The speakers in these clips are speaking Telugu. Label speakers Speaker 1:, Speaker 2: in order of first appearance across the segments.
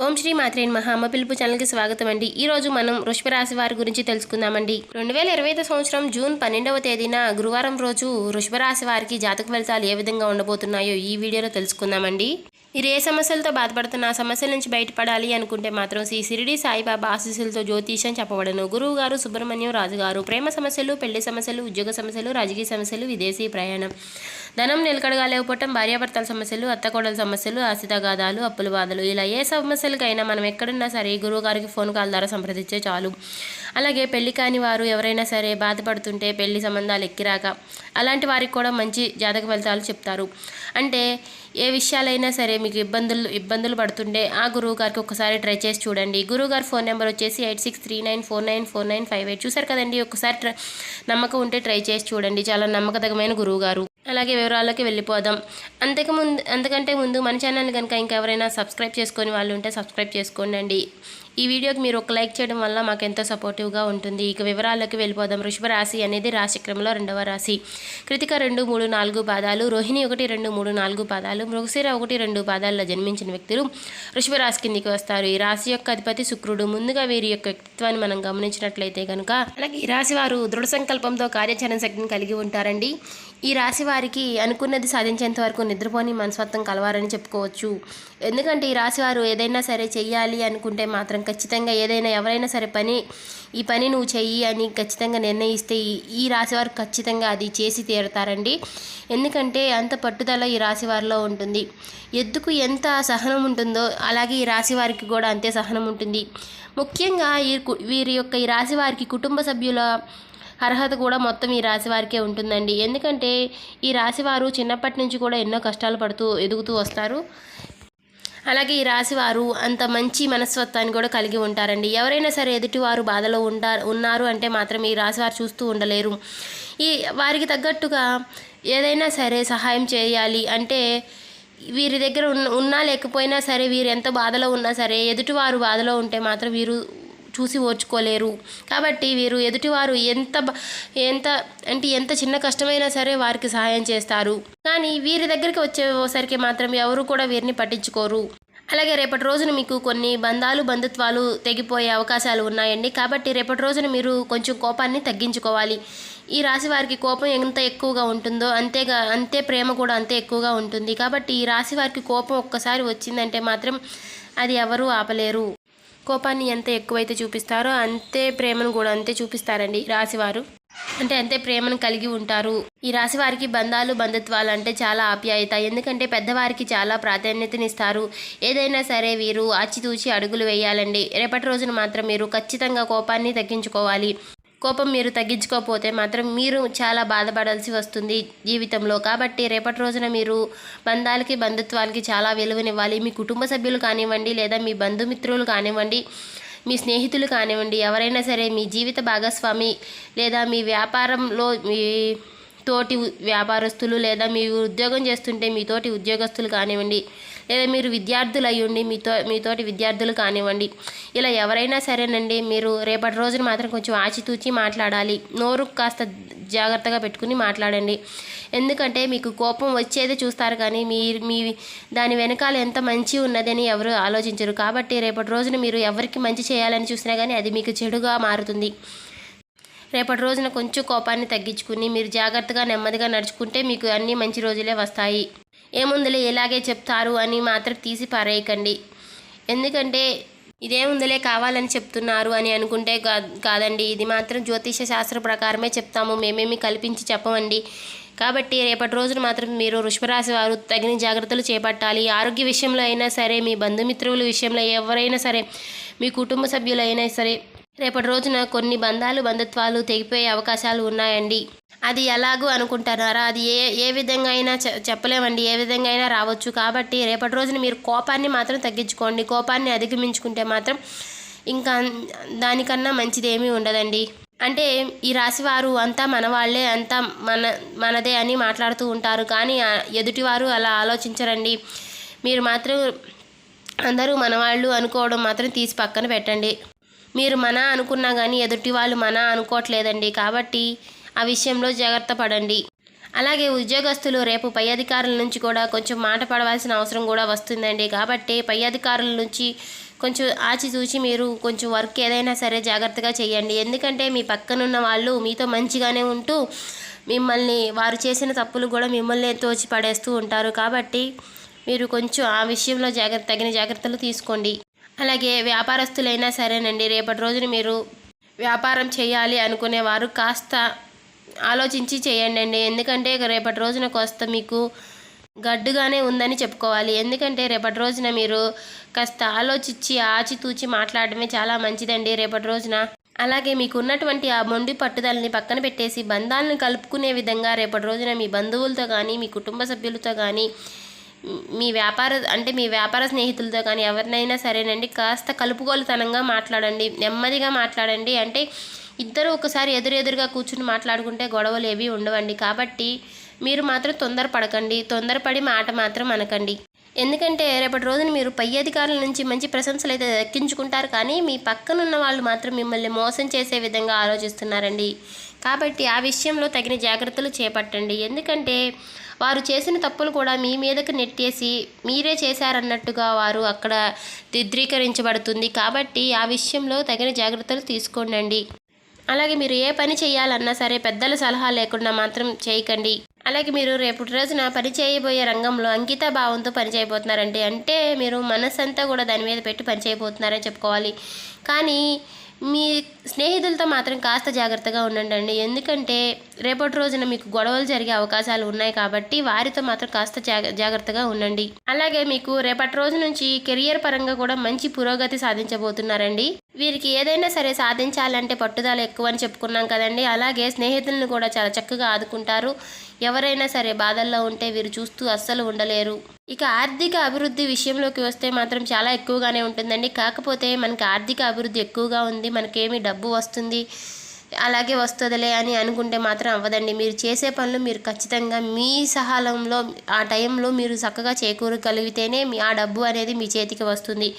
Speaker 1: ఓం శ్రీ మాత్రే నమః. అమ్మ పిలుపు ఛానల్కి స్వాగతం అండి. ఈరోజు మనం వృషభ రాశి వారి గురించి తెలుసుకుందామండి. 2025 సంవత్సరం జూన్ 12వ తేదీన గురువారం రోజు వృషభ రాశి వారికి జాతక ఫలితాలు ఏ విధంగా ఉండబోతున్నాయో ఈ వీడియోలో తెలుసుకుందామండి. మీరు ఏ సమస్యలతో బాధపడుతున్న ఆ సమస్యల నుంచి బయటపడాలి అనుకుంటే మాత్రం శ్రీ షిరిడి సాయిబాబా ఆశీస్సులతో జ్యోతిష్యం చెప్పబడను. గురువు గారు సుబ్రహ్మణ్యం రాజు గారు. ప్రేమ సమస్యలు, పెళ్లి సమస్యలు, ఉద్యోగ సమస్యలు, రాజకీయ సమస్యలు, విదేశీ ప్రయాణం, ధనం నిలకడగా లేకపోవటం, భార్యాభర్తల సమస్యలు, అత్తకోడల సమస్యలు, ఆస్తితగాదాలు, అప్పుల బాధలు, ఇలా ఏ సమస్యలకైనా మనం ఎక్కడున్నా సరే గురువు గారికి ఫోన్ కాల్ ద్వారా సంప్రదించే చాలు. అలాగే పెళ్లి కాని వారు ఎవరైనా సరే బాధపడుతుంటే, పెళ్లి సంబంధాలు ఎక్కిరాక అలాంటి వారికి కూడా మంచి జాతక ఫలితాలు చెప్తారు. అంటే ఏ విషయాలైనా సరే మీకు ఇబ్బందులు పడుతుంటే ఆ గురువు గారికి ఒకసారి ట్రై చేసి చూడండి. గురువు గారి ఫోన్ నెంబర్ వచ్చేసి 8639494958. చూసారు కదండి, ఒకసారి నమ్మకం ఉంటే ట్రై చేసి చూడండి. చాలా నమ్మకతగమైన గురువు గారు. అలాగే వివరాల్లోకి వెళ్ళిపోదాం. అంతకంటే ముందు మన ఛానల్ కనుక ఇంకెవరైనా సబ్స్క్రైబ్ చేసుకొని వాళ్ళు ఉంటే సబ్స్క్రైబ్ చేసుకోండి. ఈ వీడియోకి మీరు ఒక లైక్ చేయడం వల్ల మాకు ఎంతో సపోర్టివ్గా ఉంటుంది. ఇక వివరాల్లోకి వెళ్ళిపోదాం. వృషభ రాశి అనేది రాశిక్రమంలో 2వ రాశి. కృతిక 2, 3, 4 పాదాలు, రోహిణి 1, 2, 3, 4 పాదాలు, మృగశిర 1, 2 పాదాల్లో జన్మించిన వ్యక్తులు వృషభ రాశి కిందికి వస్తారు. ఈ రాశి యొక్క అధిపతి శుక్రుడు. ముందుగా వీరి యొక్క వ్యక్తిత్వాన్ని మనం గమనించినట్లయితే కనుక అలాగే ఈ రాశి వారు దృఢ సంకల్పంతో కార్యాచరణ శక్తిని కలిగి ఉంటారండి. ఈ రాశి వారికి అనుకున్నది సాధించేంత వరకు నిద్రపోని మనస్తత్వం కలవారని చెప్పుకోవచ్చు. ఎందుకంటే ఈ రాశి వారు ఏదైనా సరే చెయ్యాలి అనుకుంటే మాత్రం ఖచ్చితంగా ఎవరైనా సరే ఈ పని నువ్వు చెయ్యి అని ఖచ్చితంగా నిర్ణయిస్తే ఈ రాశి వారు ఖచ్చితంగా అది చేసి తీరుతారండి. ఎందుకంటే అంత పట్టుదల ఈ రాశి వారిలో ఉంటుంది. ఎద్దుకు ఎంత సహనం ఉంటుందో అలాగే ఈ రాశి వారికి కూడా అంతే సహనం ఉంటుంది. ముఖ్యంగా ఈ రాశి వారికి కుటుంబ సభ్యుల అర్హత కూడా మొత్తం ఈ రాశి వారికే ఉంటుందండి. ఎందుకంటే ఈ రాశివారు చిన్నప్పటి నుంచి కూడా ఎన్నో కష్టాలు పడుతూ ఎదుగుతూ వస్తారు. అలాగే ఈ రాశివారు అంత మంచి మనస్తత్వాన్ని కూడా కలిగి ఉంటారండి. ఎవరైనా సరే ఎదుటివారు బాధలో ఉన్నారు అంటే మాత్రం ఈ రాశివారు చూస్తూ ఉండలేరు. వారికి తగ్గట్టుగా ఏదైనా సరే సహాయం చేయాలి అంటే వీరి దగ్గర ఉన్నా లేకపోయినా సరే, వీరు ఎంత బాధలో ఉన్నా సరే ఎదుటివారు బాధలో ఉంటే మాత్రం వీరు చూసి ఓర్చుకోలేరు. కాబట్టి వీరు ఎదుటివారు ఎంత చిన్న కష్టమైనా సరే వారికి సహాయం చేస్తారు. కానీ వీరి దగ్గరికి వచ్చేసరికి మాత్రం ఎవరు కూడా వీరిని పట్టించుకోరు. అలాగే రేపటి రోజున మీకు కొన్ని బంధుత్వాలు తెగిపోయే అవకాశాలు ఉన్నాయండి. కాబట్టి రేపటి రోజున మీరు కొంచెం కోపాన్ని తగ్గించుకోవాలి. ఈ రాశి వారికి కోపం ఎంత ఎక్కువగా ఉంటుందో అంతే ప్రేమ కూడా అంతే ఎక్కువగా ఉంటుంది. కాబట్టి ఈ రాశి వారికి కోపం ఒక్కసారి వచ్చిందంటే మాత్రం అది ఎవరూ ఆపలేరు. కోపాన్ని ఎంత ఎక్కువైతే చూపిస్తారో అంతే ప్రేమను కూడా అంతే చూపిస్తారండి రాశివారు. అంతే ప్రేమను కలిగి ఉంటారు. ఈ రాశి వారికి బంధుత్వాలు అంటే చాలా ఆప్యాయత. ఎందుకంటే పెద్దవారికి చాలా ప్రాధాన్యతనిస్తారు. ఏదైనా సరే వీరు ఆచితూచి అడుగులు వేయాలండి. రేపటి రోజున మాత్రం మీరు ఖచ్చితంగా కోపాన్ని తగ్గించుకోవాలి. కోపం మీరు తగ్గించుకోకపోతే మాత్రం మీరు చాలా బాధపడాల్సి వస్తుంది జీవితంలో. కాబట్టి రేపటి రోజున మీరు బంధుత్వాలకి చాలా విలువనివ్వాలి. మీ కుటుంబ సభ్యులు కానివ్వండి, లేదా మీ బంధుమిత్రులు కానివ్వండి, మీ స్నేహితులు కానివ్వండి, ఎవరైనా సరే మీ జీవిత భాగస్వామి లేదా మీ వ్యాపారంలో మీ తోటి వ్యాపారస్తులు, లేదా మీరు ఉద్యోగం చేస్తుంటే మీ తోటి ఉద్యోగస్తులు కానివ్వండి, లేదా మీరు విద్యార్థులు అయ్యుండి మీతోటి విద్యార్థులు కానివ్వండి, ఇలా ఎవరైనా సరేనండి మీరు రేపటి రోజున మాత్రం కొంచెం ఆచితూచి మాట్లాడాలి. నోరు కాస్త జాగ్రత్తగా పెట్టుకుని మాట్లాడండి. ఎందుకంటే మీకు కోపం వచ్చేదే చూస్తారు కానీ మీ దాని వెనకాల ఎంత మంచి ఉన్నదని ఎవరు ఆలోచించరు. కాబట్టి రేపటి రోజున మీరు ఎవరికి మంచి చేయాలని చూసినా కానీ అది మీకు చెడుగా మారుతుంది. రేపటి రోజున కొంచెం కోపాన్ని తగ్గించుకుని మీరు జాగ్రత్తగా నెమ్మదిగా నడుచుకుంటే మీకు అన్ని మంచి రోజులే వస్తాయి. ఏముందులే ఇలాగే చెప్తారు అని మాత్రం తీసి పారేయకండి. ఎందుకంటే ఇదేముందులే కావాలని చెప్తున్నారు అని అనుకుంటే కాదండి. ఇది మాత్రం జ్యోతిష శాస్త్ర ప్రకారమే చెప్తాము, మేమేమి కల్పించి చెప్పమండి. కాబట్టి రేపటి రోజున మాత్రం మీరు వృషభరాశి వారు తగిన జాగ్రత్తలు చేపట్టాలి. ఆరోగ్య విషయంలో అయినా సరే, మీ బంధుమిత్రుల విషయంలో ఎవరైనా సరే, మీ కుటుంబ సభ్యులైనా సరే రేపటి రోజున కొన్ని బంధుత్వాలు తెగిపోయే అవకాశాలు ఉన్నాయండి. అది ఎలాగూ అనుకుంటున్నారా? అది ఏ విధంగా అయినా చెప్పలేమండి, ఏ విధంగా అయినా రావచ్చు. కాబట్టి రేపటి రోజున మీరు కోపాన్ని మాత్రం తగ్గించుకోండి. కోపాన్ని అధిగమించుకుంటే మాత్రం ఇంకా దానికన్నా మంచిది ఏమీ ఉండదండి. అంటే ఈ రాశివారు అంతా మనవాళ్లే, అంతా మనదే అని మాట్లాడుతూ ఉంటారు. కానీ ఎదుటివారు అలా ఆలోచించరండి. మీరు మాత్రం అందరూ మనవాళ్ళు అనుకోవడం మాత్రం తీసి పక్కన పెట్టండి. మీరు మన అనుకున్నా కానీ ఎదుటి వాళ్ళు మన అనుకోవట్లేదండి. కాబట్టి ఆ విషయంలో జాగ్రత్త పడండి. అలాగే ఉద్యోగస్తులు రేపు పై అధికారుల నుంచి కూడా కొంచెం మాట పడవలసిన అవసరం కూడా వస్తుందండి. కాబట్టి పై అధికారుల నుంచి కొంచెం ఆచితూచి మీరు కొంచెం వర్క్ ఏదైనా సరే జాగ్రత్తగా చేయండి. ఎందుకంటే మీ పక్కనున్న వాళ్ళు మీతో మంచిగానే ఉంటూ మిమ్మల్ని వారు చేసిన తప్పులు కూడా మిమ్మల్ని తోచి పడేస్తూ ఉంటారు. కాబట్టి మీరు కొంచెం ఆ విషయంలో తగిన జాగ్రత్తలు తీసుకోండి. అలాగే వ్యాపారస్తులైనా సరేనండి, రేపటి రోజున మీరు వ్యాపారం చేయాలి అనుకునేవారు కాస్త ఆలోచించి చేయండి. ఎందుకంటే రేపటి రోజున కాస్త మీకు గడ్డుగానే ఉందని చెప్పుకోవాలి. ఎందుకంటే రేపటి రోజున మీరు కాస్త ఆలోచించి ఆచితూచి మాట్లాడడమే చాలా మంచిదండి రేపటి రోజున. అలాగే మీకు ఉన్నటువంటి ఆ మొండి పట్టుదలని పక్కన పెట్టేసి బంధాలను కలుపుకునే విధంగా రేపటి రోజున మీ బంధువులతో కానీ, మీ కుటుంబ సభ్యులతో కానీ, మీ వ్యాపార స్నేహితులతో కానీ ఎవరినైనా సరేనండి కాస్త కలుపుగోలుతనంగా మాట్లాడండి, నెమ్మదిగా మాట్లాడండి. అంటే ఇద్దరు ఒకసారి ఎదురుగా కూర్చుని మాట్లాడుకుంటే గొడవలు ఏవి ఉండవండి. కాబట్టి మీరు మాత్రం తొందరపడకండి, తొందరపడి మాట మాత్రం అనకండి. ఎందుకంటే రేపటి రోజున మీరు పై అధికారుల నుంచి మంచి ప్రశంసలు అయితే దక్కించుకుంటారు, కానీ మీ పక్కనున్న వాళ్ళు మాత్రం మిమ్మల్ని మోసం చేసే విధంగా ఆలోచిస్తున్నారండి. కాబట్టి ఆ విషయంలో తగిన జాగ్రత్తలు చేపట్టండి. ఎందుకంటే వారు చేసిన తప్పులు కూడా మీ మీదకి నెట్టేసి మీరే చేశారన్నట్టుగా వారు అక్కడ చిత్రీకరించబడుతుంది. కాబట్టి ఆ విషయంలో తగిన జాగ్రత్తలు తీసుకోండి. అలాగే మీరు ఏ పని చేయాలన్నా సరే పెద్దల సలహా లేకుండా మాత్రం చేయకండి. అలాగే మీరు రేపటి రోజున పని చేయబోయే రంగంలో అంకిత భావంతో పని చేయబోతున్నారండి. అంటే మీరు మనసంతా కూడా దాని మీద పెట్టి పని చేయబోతున్నారని చెప్పుకోవాలి. కానీ మీ స్నేహితులతో మాత్రం కాస్త జాగ్రత్తగా ఉండండి. ఎందుకంటే రేపటి రోజున మీకు గొడవలు జరిగే అవకాశాలు ఉన్నాయి. కాబట్టి వారితో మాత్రం కాస్త జాగ్రత్తగా ఉండండి. అలాగే మీకు రేపటి రోజు నుంచి కెరియర్ పరంగా కూడా మంచి పురోగతి సాధించబోతున్నారండి. వీరికి ఏదైనా సరే సాధించాలంటే పట్టుదల ఎక్కువ అని చెప్పుకున్నాం కదండి. అలాగే స్నేహితులను కూడా చాలా చక్కగా ఆదుకుంటారు. ఎవరైనా సరే బాధల్లో ఉంటే వీరు చూస్తూ అస్సలు ఉండలేరు. ఇక ఆర్థిక అభివృద్ధి విషయంలోకి వస్తే మాత్రం చాలా ఎక్కువగానే ఉంటుందండి. కాకపోతే మనకి ఆర్థిక అభివృద్ధి ఎక్కువగా ఉంది, మనకేమి డబ్బు వస్తుంది అలాగే వస్తుందిలే అని అనుకుంటే మాత్రం అవ్వదండి. మీరు చేసే పనులు మీరు ఖచ్చితంగా మీ సహాలంలో ఆ టైంలో మీరు చక్కగా చేకూరగలిగితేనే ఆ డబ్బు అనేది మీ చేతికి వస్తుంది.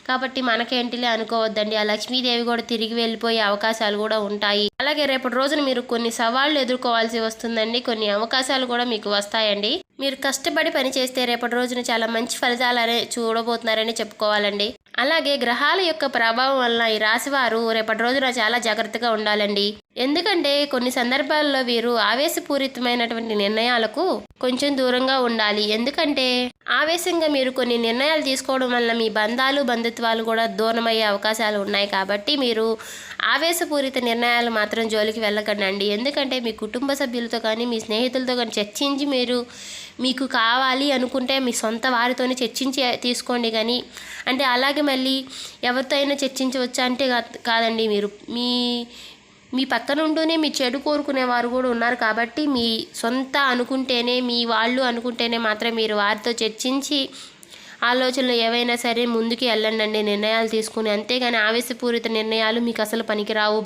Speaker 1: కాబట్టి మనకేంటిలే అనుకోవద్దండి. ఆ లక్ష్మీదేవి కూడా తిరిగి వెళ్ళిపోయే అవకాశాలు కూడా ఉంటాయి. అలాగే రేపటి రోజున మీరు కొన్ని సవాళ్లు ఎదుర్కోవాల్సి వస్తుందండి. కొన్ని అవకాశాలు కూడా మీకు వస్తాయండి. మీరు కష్టపడి పని చేస్తే రేపటి రోజున చాలా మంచి ఫలితాలనే చూడబోతున్నారని చెప్పుకోవాలండి. అలాగే గ్రహాల యొక్క ప్రభావం వలన ఈ రాశివారు రేపటి రోజున చాలా జాగ్రత్తగా ఉండాలండి. ఎందుకంటే కొన్ని సందర్భాల్లో వీరు ఆవేశపూరితమైనటువంటి నిర్ణయాలకు కొంచెం దూరంగా ఉండాలి. ఎందుకంటే ఆవేశంగా మీరు కొన్ని నిర్ణయాలు తీసుకోవడం వల్ల మీ బంధుత్వాలు కూడా దూరమయ్యే అవకాశాలు ఉన్నాయి. కాబట్టి మీరు ఆవేశపూరిత నిర్ణయాలు మాత్రం జోలికి వెళ్ళకండి. ఎందుకంటే మీ కుటుంబ సభ్యులతో కానీ మీ స్నేహితులతో కానీ చర్చించి మీకు కావాలి అనుకుంటే మీ సొంత వారితోనే చర్చించి తీసుకోండి. కానీ అంటే అలాగే మళ్ళీ ఎవరితో అయినా చర్చించవచ్చా అంటే కాదండి. మీరు మీ పక్కన ఉంటూనే మీ చెడు కోరుకునేవారు కూడా ఉన్నారు. కాబట్టి మీ సొంత అనుకుంటేనే, మీ వాళ్ళు అనుకుంటేనే మాత్రం మీరు వారితో చర్చించి ఆలోచనలు ఏవైనా సరే ముందుకు వెళ్ళండి నిర్ణయాలు తీసుకుని. అంతేగాని ఆవేశపూరిత నిర్ణయాలు మీకు అసలు పనికిరావు.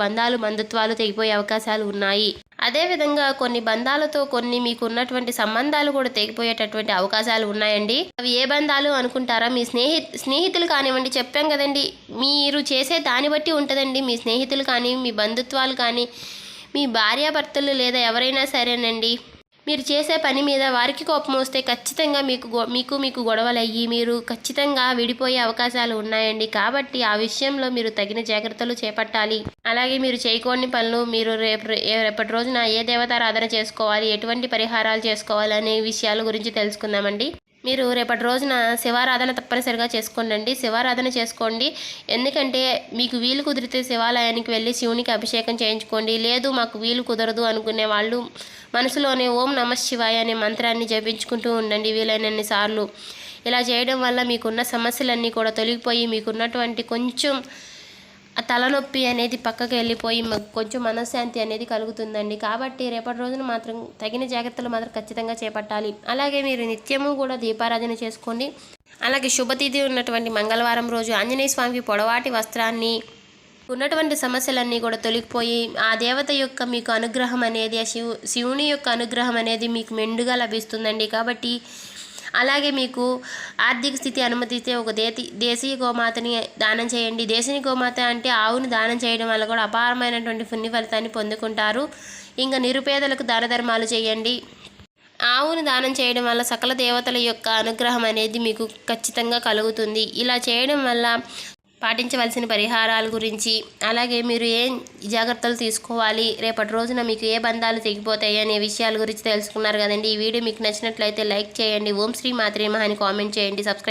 Speaker 1: బంధుత్వాలు తెగిపోయే అవకాశాలు ఉన్నాయి. అదేవిధంగా కొన్ని బంధాలతో కొన్ని మీకు ఉన్నటువంటి సంబంధాలు కూడా తెగిపోయేటటువంటి అవకాశాలు ఉన్నాయండి. అవి ఏ బంధాలు అనుకుంటారా? మీ స్నేహితులు కానివ్వండి. చెప్పాం కదండి, మీరు చేసే దాన్ని బట్టి ఉంటుందండి. మీ స్నేహితులు కానీ, మీ బంధుత్వాలు కానీ, మీ భార్యాభర్తలు లేదా ఎవరైనా సరేనండి, మీరు చేసే పని మీద వారికి కోపం వస్తే ఖచ్చితంగా మీకు గొడవలు అయ్యి మీరు ఖచ్చితంగా విడిపోయే అవకాశాలు ఉన్నాయండి. కాబట్టి ఆ విషయంలో మీరు తగిన జాగ్రత్తలు చేపట్టాలి. అలాగే మీరు చేయకూడని పనులు, మీరు రేపటి రోజున ఏ దేవతారాధన చేసుకోవాలి, ఎటువంటి పరిహారాలు చేసుకోవాలి అనే విషయాల గురించి తెలుసుకుందామండి. మీరు రేపటి రోజున శివారాధన తప్పనిసరిగా చేసుకోండి. శివారాధన చేసుకోండి. ఎందుకంటే మీకు వీలు కుదిరితే శివాలయానికి వెళ్ళి శివునికి అభిషేకం చేయించుకోండి. లేదు మాకు వీలు కుదరదు అనుకునే వాళ్ళు మనసులోనే ఓం నమః శివాయ అనే మంత్రాన్ని జపించుకుంటూ ఉండండి వీలైనన్ని సార్లు. ఇలా చేయడం వల్ల మీకున్న సమస్యలన్నీ కూడా తొలగిపోయి మీకున్నటువంటి కొంచెం తలనొప్పి అనేది పక్కకి వెళ్ళిపోయి కొంచెం మనశ్శాంతి అనేది కలుగుతుందండి. కాబట్టి రేపటి రోజున మాత్రం తగిన జాగ్రత్తలు మాత్రం ఖచ్చితంగా చేపట్టాలి. అలాగే మీరు నిత్యము కూడా దీపారాధన చేసుకోండి. అలాగే శుభతిథి ఉన్నటువంటి మంగళవారం రోజు ఆంజనేయ స్వామికి పొడవాటి వస్త్రాన్ని, ఉన్నటువంటి సమస్యలన్నీ కూడా తొలగిపోయి ఆ దేవత యొక్క మీకు అనుగ్రహం అనేది, శివుని యొక్క అనుగ్రహం అనేది మీకు మెండుగా లభిస్తుందండి. కాబట్టి అలాగే మీకు ఆర్థిక స్థితి అనుమతిస్తే ఒక దేశీయ గోమాతని దానం చేయండి. దేశీయ గోమాత అంటే ఆవుని దానం చేయడం వల్ల కూడా అపారమైనటువంటి పుణ్య ఫలితాన్ని పొందుకుంటారు. ఇంకా నిరుపేదలకు దాన ధర్మాలు చేయండి. ఆవును దానం చేయడం వల్ల సకల దేవతల యొక్క అనుగ్రహం అనేది మీకు ఖచ్చితంగా కలుగుతుంది. ఇలా చేయడం వల్ల పాటించవలసిన పరిహారాల గురించి, అలాగే మీరు ఏం జాగ్రత్తలు తీసుకోవాలి, రేపటి రోజున మీకు ఏ బంధాలు తెగిపోతాయి అనే విషయాల గురించి తెలుసుకున్నారు కదండి. ఈ వీడియో మీకు నచ్చినట్లయితే లైక్ చేయండి. ఓం శ్రీ మాత్రే నమః అని కామెంట్ చేయండి. సబ్స్క్రైబ్